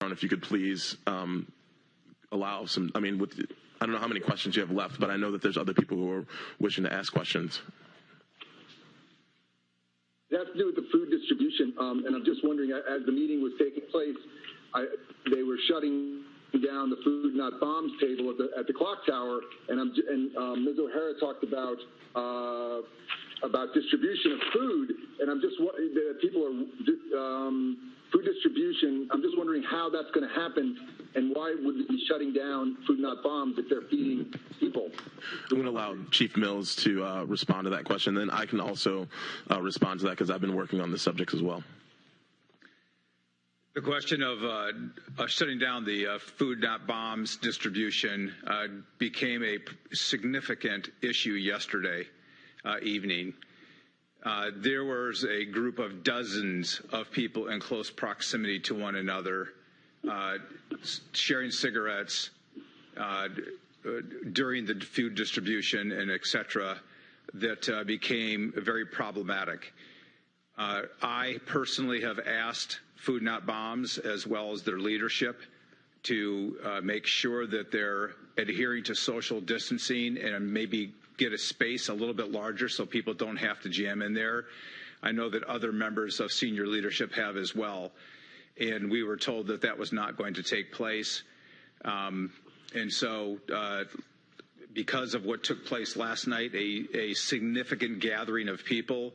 if you could please allow some, I don't know how many questions you have left, but I know that there's other people who are wishing to ask questions. It has to do with the food distribution, and I'm just wondering, as the meeting was taking place, they were shutting down the Food Not Bombs table at the clock tower, and Ms. O'Hara talked about distribution of food, and I'm just people are food distribution. I'm just wondering how that's going to happen, and why would they be shutting down Food Not Bombs if they're feeding people? I'm going to allow Chief Mills to respond to that question. Then I can also respond to that because I've been working on this subject as well. The question of shutting down the Food Not Bombs distribution became a significant issue yesterday evening. There was a group of dozens of people in close proximity to one another sharing cigarettes during the food distribution and et cetera that became very problematic. I personally have asked Food Not Bombs, as well as their leadership, to make sure that they're adhering to social distancing and maybe get a space a little bit larger so people don't have to jam in there. I know that other members of senior leadership have as well, and we were told that that was not going to take place. And so because of what took place last night, a significant gathering of people,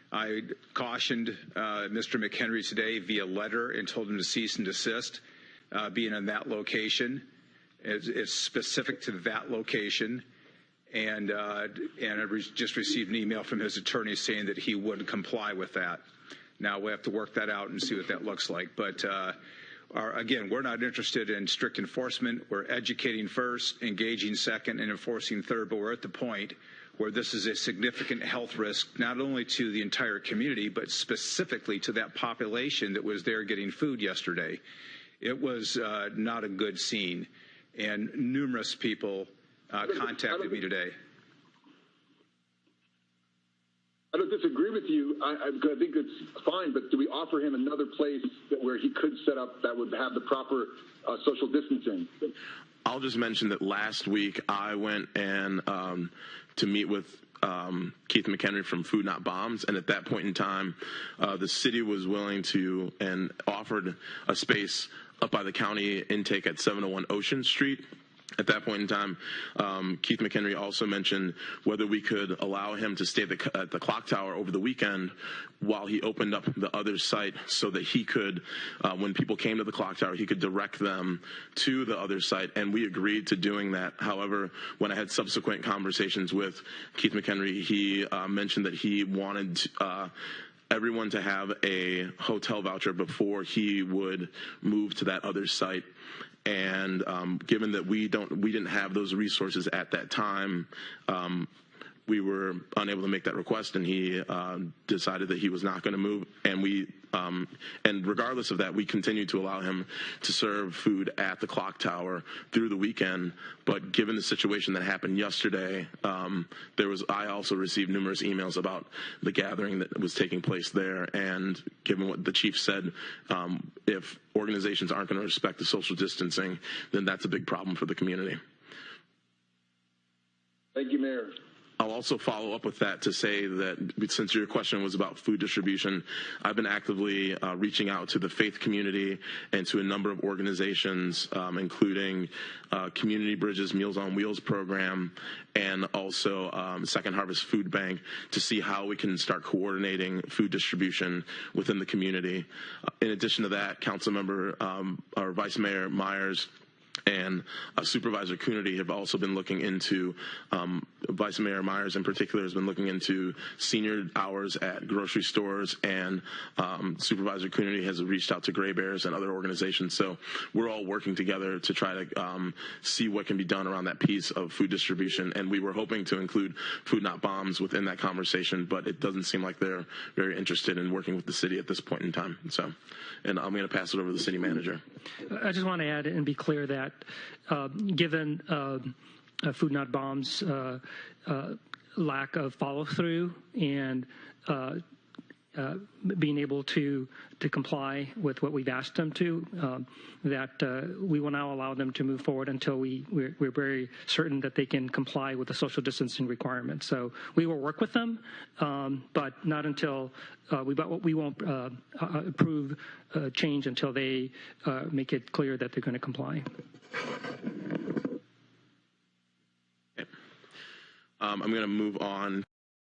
I cautioned Mr. Mchenry today via letter and told him to cease and desist being in that location. It's specific to that location. And I just received an email from his attorney saying that he would comply with that. Now we have to work that out and see what that looks like. But again, we're not interested in strict enforcement. We're educating first, engaging second, and enforcing third. But we're at the point where this is a significant health risk, not only to the entire community, but specifically to that population that was there getting food yesterday. It was not a good scene, and numerous people contacted me today. I don't disagree with you. I think it's fine, but do we offer him another place where he could set up that would have the proper social distancing? I'll just mention that last week I went and to meet with Keith Mchenry from Food Not Bombs, and at that point in time, the city was willing to and offered a space up by the county intake at 701 Ocean Street. At that point in time, Keith Mchenry also mentioned whether we could allow him to stay at the clock tower over the weekend while he opened up the other site so that he could, when people came to the clock tower, he could direct them to the other site, and we agreed to doing that. However, when I had subsequent conversations with Keith Mchenry, he mentioned that he wanted everyone to have a hotel voucher before he would move to that other site. And given that we didn't have those resources at that time, we were unable to make that request, and he decided that he was not going to move. And and regardless of that, we continued to allow him to serve food at the clock tower through the weekend. But given the situation that happened yesterday, I also received numerous emails about the gathering that was taking place there. And given what the chief said, if organizations aren't going to respect the social distancing, then that's a big problem for the community. Thank you, Mayor. I'll also follow up with that to say that since your question was about food distribution, I've been actively reaching out to the faith community and to a number of organizations, including Community Bridges Meals on Wheels program and also Second Harvest Food Bank, to see how we can start coordinating food distribution within the community. In addition to that, our Vice Mayor Myers and Supervisor Coonerty have also been looking into, Vice Mayor Myers in particular has been looking into senior hours at grocery stores, and Supervisor Coonerty has reached out to Gray Bears and other organizations. So we're all working together to try to see what can be done around that piece of food distribution. And we were hoping to include Food Not Bombs within that conversation, but it doesn't seem like they're very interested in working with the city at this point in time. So, and I'm going to pass it over to the city manager. I just want to add and be clear that given Food Not Bombs' lack of follow-through and being able to comply with what we've asked them to, we will now allow them to move forward until we're very certain that they can comply with the social distancing requirements. So we will work with them, but not until we won't approve change until they make it clear that they're going to comply. Okay. I'm going to move on